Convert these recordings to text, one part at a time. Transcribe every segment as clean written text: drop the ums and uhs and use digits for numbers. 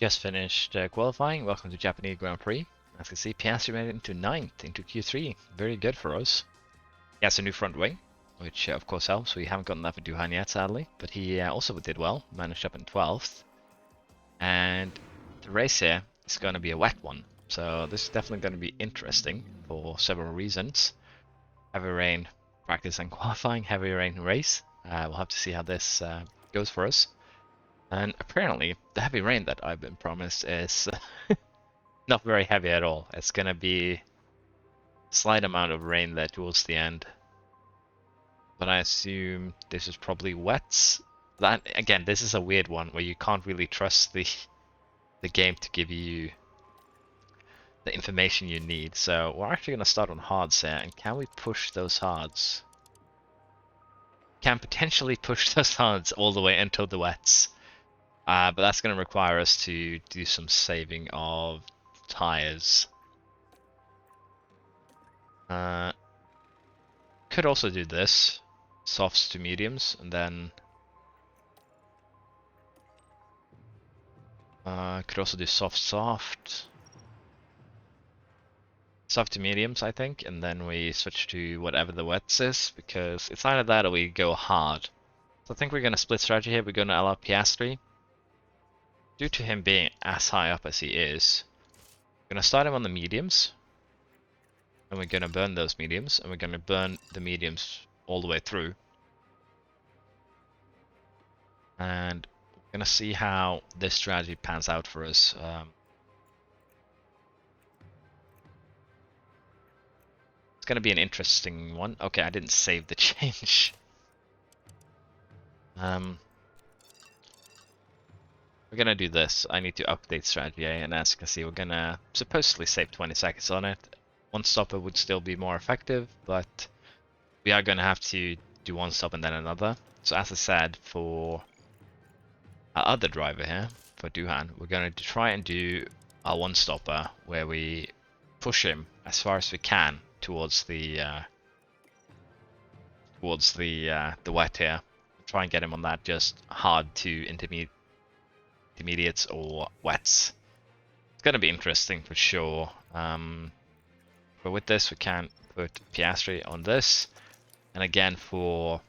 Just finished qualifying. Welcome to Japanese Grand Prix. As you can see, Piastri made it into 9th, into Q3. Very good for us. He has a new front wing, which of course helps. We haven't gotten that for Duhan yet, sadly. But he also did well, managed up in 12th. And the race here is going to be a wet one. So this is definitely going to be interesting for several reasons. Heavy rain practice and qualifying, heavy rain race. We'll have to see how this goes for us. And apparently, the heavy rain that I've been promised is not very heavy at all. It's gonna be a slight amount of rain there towards the end. But I assume this is probably wet. That again, this is a weird one where you can't really trust the game to give you the information you need. So we're actually gonna start on hards here, and can we push those hards? Can potentially push those hards all the way into the wets. But that's going to require us to do some saving of tires. Could also do this, softs to mediums, and then could also do soft to mediums, I think, and then we switch to whatever the wets is, because it's either that or we go hard. So I think we're going to split strategy here. We're going to allow Piastri. Due to him being as high up as he is, we're going to start him on the mediums, and we're going to burn those mediums, and we're going to burn the mediums all the way through. And we're going to see how this strategy pans out for us. It's going to be an interesting one. Okay, I didn't save the change. We're gonna do this. I need to update strategy, and as you can see, we're gonna supposedly save 20 seconds on it. One stopper would still be more effective, but we are gonna have to do one stop and then another. So as I said, for our other driver here, for Duhan, we're gonna try and do our one stopper where we push him as far as we can towards the wet here. Try and get him on that just hard to intermediates or wets. It's gonna be interesting for sure. But with this, we can put Piastri on this, and again for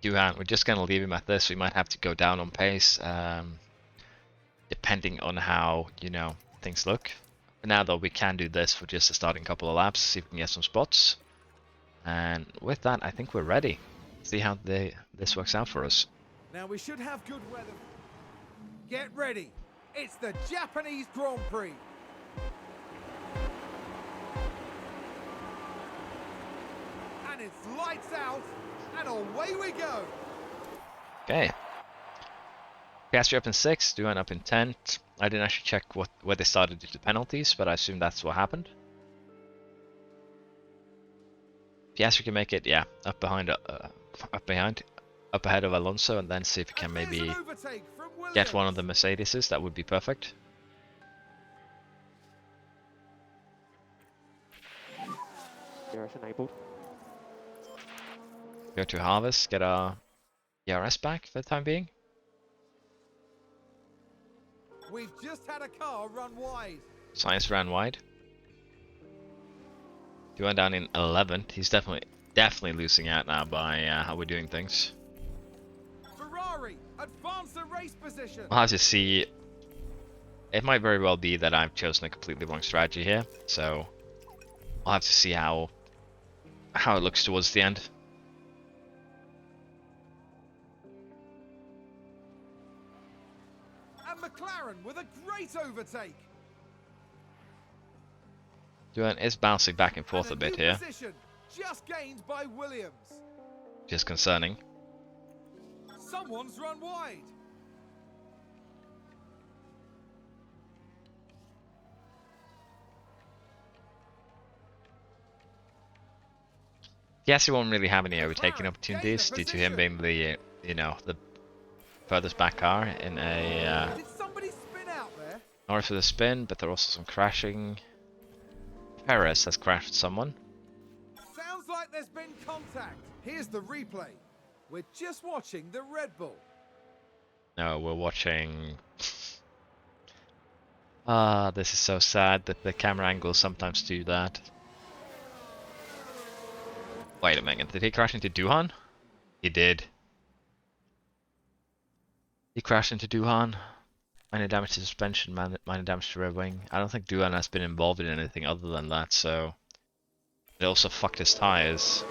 Duhan, we're just gonna leave him at this. We might have to go down on pace, depending on how things look. For now, though, we can do this for just a starting couple of laps, see if we can get some spots. And with that, I think we're ready. See how this works out for us. Now we should have good weather. Get ready. It's the Japanese Grand Prix. And it's lights out, and away we go. Okay. Piastri up in 6th, Duhan up in 10th. I didn't actually check where they started due to penalties, but I assume that's what happened. Piastri can make it, yeah, up ahead of Alonso, and then see if he can maybe get one of the Mercedeses. That would be perfect. Enabled. Go to Harvest, get our ERS back for the time being. We've just had a car run wide. Science ran wide. He went down in 11th. He's definitely losing out now by how we're doing things. Ferrari, advance the race position. We'll have to see. It might very well be that I've chosen a completely wrong strategy here, so I'll have to see how it looks towards the end. And McLaren with a great overtake. Duhan is bouncing back and forth a bit here. Just gained by Williams. Just concerning. Someone's run wide. Yes, he won't really have any overtaking opportunities due to him being the the furthest back car in a Did somebody spin out there? north of the spin, but there are also some crashing. Perez has crashed someone. Sounds like there's been contact. Here's the replay. We're just watching the Red Bull. No, we're watching Ah, this is so sad that the camera angles sometimes do that. Wait a minute, did he crash into Duhan? He did. He crashed into Duhan. Minor damage to suspension, minor damage to rear wing. I don't think Duhan has been involved in anything other than that, so... It also fucked his tires.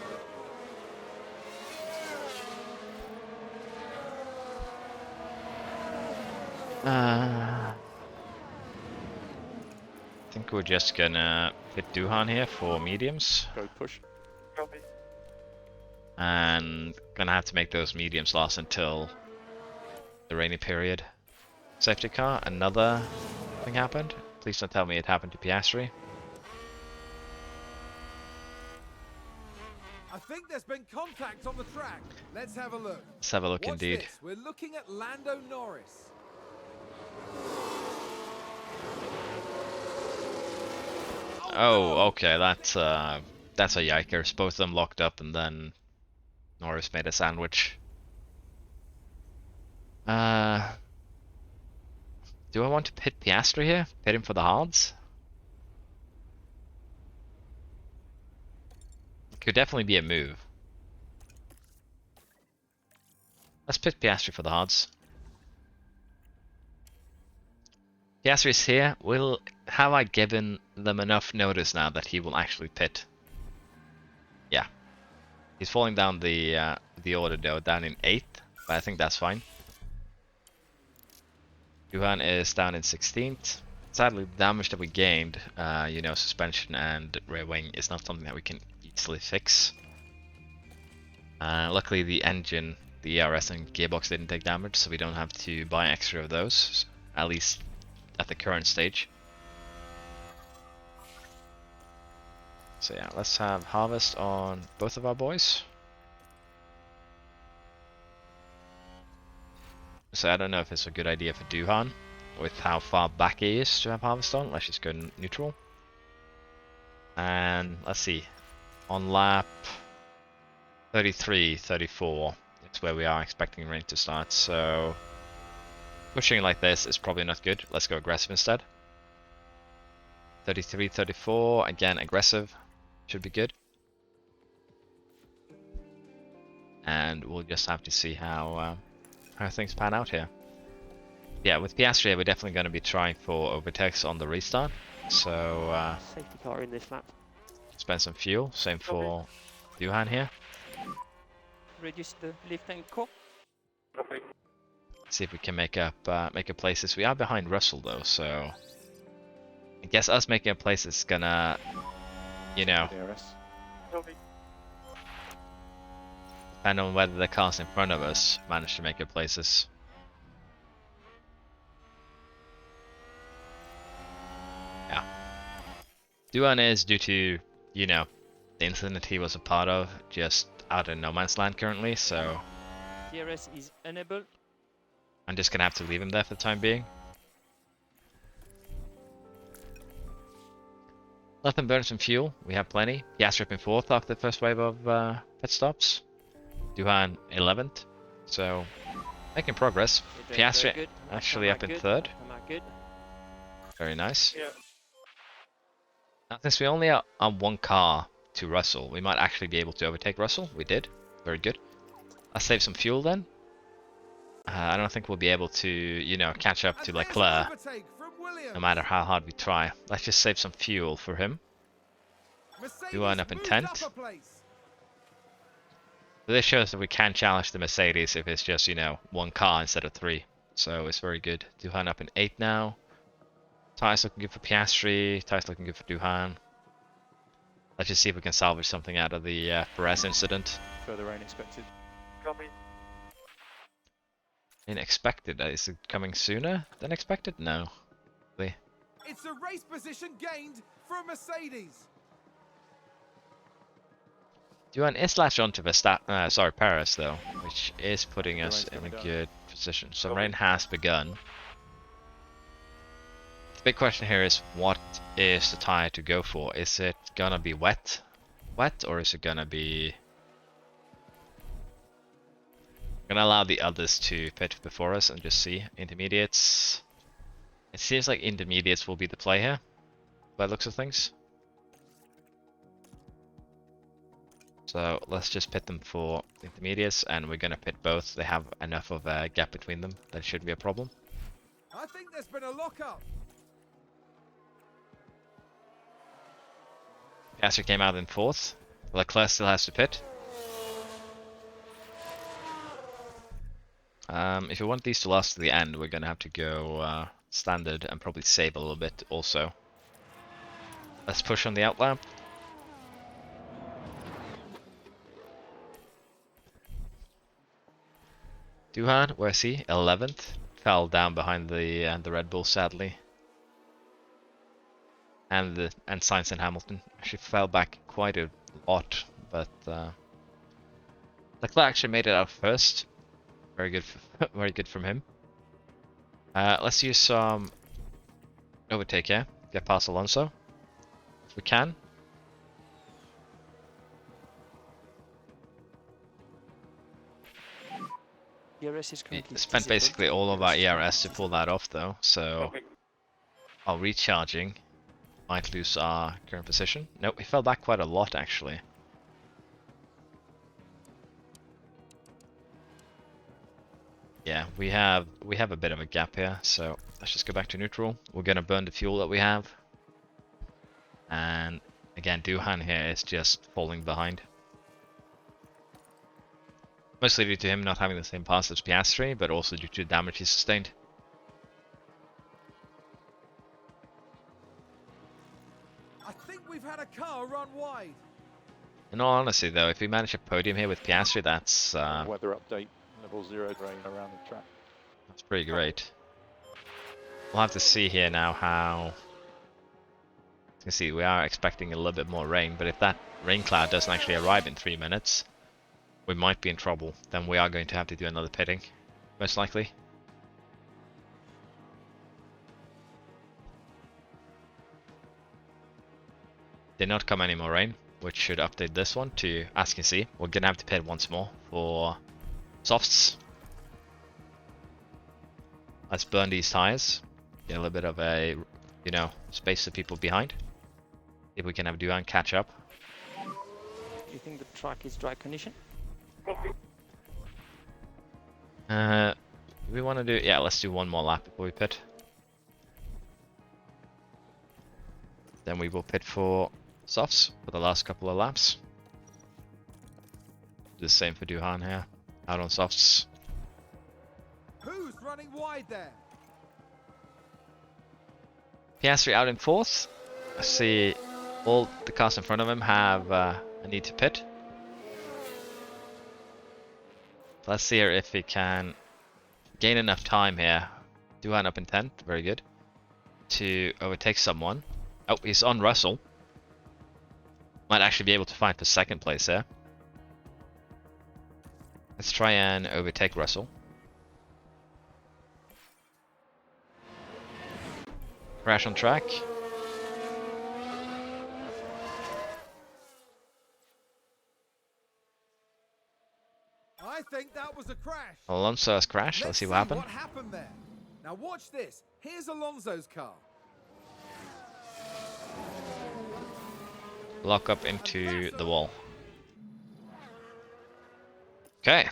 I think we're just gonna hit Duhan here for mediums. Go push. Copy. And gonna have to make those mediums last until the rainy period. Safety car, another thing happened. Please don't tell me it happened to Piastri. I think there's been contact on the track. Let's have a look. Let's have a look Watch indeed. this. We're looking at Lando Norris. Oh, okay, that's a yikers. Both of them locked up and then Norris made a sandwich. Do I want to pit Piastri here? Pit him for the hards? Could definitely be a move. Let's pit Piastri for the hards. Piastri is here. Have I given them enough notice now that he will actually pit? Yeah. He's falling down the order though, down in 8th, but I think that's fine. Johan is down in 16th. Sadly, the damage that we gained, you know, suspension and rear wing, is not something that we can easily fix. Luckily, the engine, the ERS and gearbox didn't take damage, so we don't have to buy extra of those, at least at the current stage. So yeah, let's have harvest on both of our boys. So I don't know if it's a good idea for Duhan, with how far back he is to have harvest on. Let's just go neutral. And let's see, on lap 33, 34, it's where we are expecting rain to start, so pushing like this is probably not good. Let's go aggressive instead. 33, 34, again aggressive, should be good. And we'll just have to see how things pan out here. Yeah, with Piastri, we're definitely going to be trying for overtakes on the restart. So Safety car in this lap. spend some fuel. Same for Duhan here. Reduce the lift and core. Copy. See if we can make up places. We are behind Russell though, so I guess us making a place is gonna, you know, DRS. Copy. depend on whether the cars in front of us manage to make it places. Yeah. Duan is due to, you know, the incident he was a part of, just out in no man's land currently, so DRS is enabled. I'm just gonna have to leave him there for the time being. Let them burn some fuel, we have plenty. Piastri up in 4th after the first wave of pit stops. Duhan 11th, so making progress. You're doing very Piastri good. actually up in Good. 3rd, Come out good. very nice. Yeah. Now, since we only are on one car to Russell, we might actually be able to overtake Russell. We did, very good. Let's save some fuel then. I don't think we'll be able to, you know, catch up to And there's an Leclerc, overtake from Williams. no matter how hard we try. Let's just save some fuel for him. Mercedes Duhan up in moved 10th. up a place. So this shows that we can challenge the Mercedes if it's just, you know, one car instead of 3. So it's very good. Duhan up in 8th now. Tires looking good for Piastri. Tires looking good for Duhan. Let's just see if we can salvage something out of the Perez incident. Further rain expected. Copy. Unexpected. Is it coming sooner than expected? No. Really. It's a race position gained from Mercedes. Duhan is latched onto Perez though, which is putting The us rain's in a coming down. good position. So Copy. rain has begun. The big question here is, what is the tire to go for? Is it gonna be wet, or is it gonna be? Gonna allow the others to pit before us and just see intermediates. It seems like intermediates will be the play here, by the looks of things. So let's just pit them for intermediates, and we're gonna pit both. They have enough of a gap between them that shouldn't be a problem. I think there's been a lockup. Piastri came out in 4th. Leclerc still has to pit. If we want these to last to the end, we're gonna have to go standard and probably save a little bit also. Let's push on the outlap. Duhan, where is he? 11th. Fell down behind the Red Bull, sadly. And Sainz and Hamilton actually fell back quite a lot, but Leclerc actually made it out first. Very good, very good from him. Let's use some overtake here. Get past Alonso if we can. ERS is We currently spent disabled. basically all of our ERS to pull that off, though. So Copy. while recharging, might lose our current position. Nope, we fell back quite a lot actually. Yeah, we have a bit of a gap here, so let's just go back to neutral. We're gonna burn the fuel that we have. And again, Duhan here is just falling behind. Mostly due to him not having the same pass as Piastri, but also due to the damage he sustained. I think we've had a car run wide. In all honesty though, if we manage a podium here with Piastri, that's Weather update, level 0 rain around the track. that's pretty great. We'll have to see here now how... You can see we are expecting a little bit more rain, but if that rain cloud doesn't actually arrive in 3 minutes, we might be in trouble. Then we are going to have to do another pitting, most likely. Did not come any more rain, which should update this one to, as you can see, we're gonna have to pit once more for softs. Let's burn these tires, get a little bit of a, you know, space the people behind. If we can have Duhan catch up. Do you think the track is dry condition? Copy. We want to do, yeah, let's do one more lap before we pit. Then we will pit for softs for the last couple of laps. Do the same for Duhan here, out on softs. Who's running wide there? Piastri out in 4th. I see all the cars in front of him have a need to pit. Let's see here if he can gain enough time here. Duhan up in 10th, very good. To overtake someone. Oh, he's on Russell. Might actually be able to fight for 2nd place there. Let's try and overtake Russell. Crash on track. I think that was a crash. Alonso has crashed. Let's see what happened. What happened there? Now watch this. Here's Alonso's car. Lock up into the wall. Okay.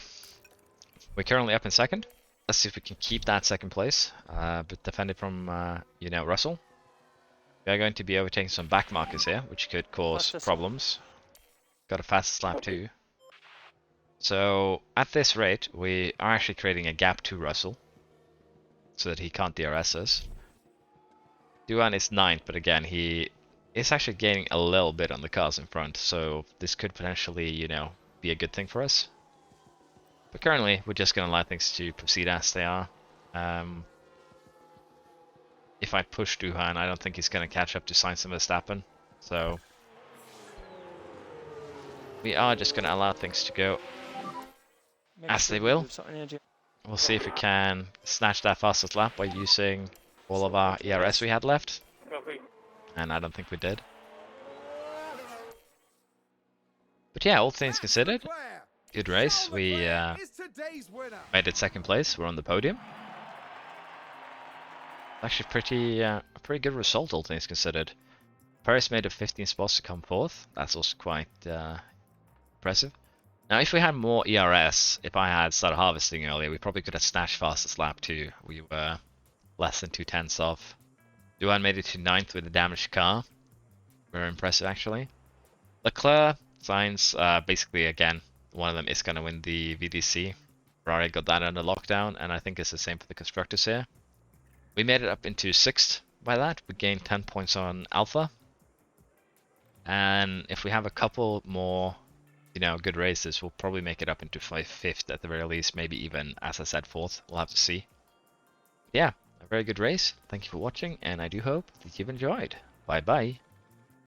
We're currently up in 2nd. Let's see if we can keep that 2nd place, but defend it from, you know, Russell. We are going to be overtaking some back markers here, which could cause Fastest problems. Got a fastest lap too. So at this rate, we are actually creating a gap to Russell, so that he can't DRS us. Duhan is 9th, but again, he is actually gaining a little bit on the cars in front, so this could potentially, you know, be a good thing for us. But currently, we're just going to allow things to proceed as they are. If I push Duhan, I don't think he's going to catch up to Sainz and Verstappen. So we are just going to allow things to go Make as sure they you will. lose some energy. We'll see if we can snatch that fastest lap by using all of our ERS we had left. Copy. And I don't think we did. But yeah, all things considered, Leclerc. good race. Charles We Leclerc is today's winner. made it 2nd place. We're on the podium. Actually, pretty a pretty good result, all things considered. Paris made it 15 spots to come fourth. That's also quite impressive. Now, if we had more ERS, if I had started harvesting earlier, we probably could have snatched fastest lap too. We were less than 2/10 off. Duhan made it to 9th with a damaged car. Very impressive, actually. Leclerc, Sainz, basically, again, one of them is going to win the VDC. Ferrari got that under lockdown, and I think it's the same for the constructors here. We made it up into 6th by that. We gained 10 points on Alpha. And if we have a couple more, good races, we'll probably make it up into 5th at the very least, maybe even, as I said, 4th. We'll have to see. Yeah, a very good race. Thank you for watching, and I do hope that you've enjoyed. Bye bye.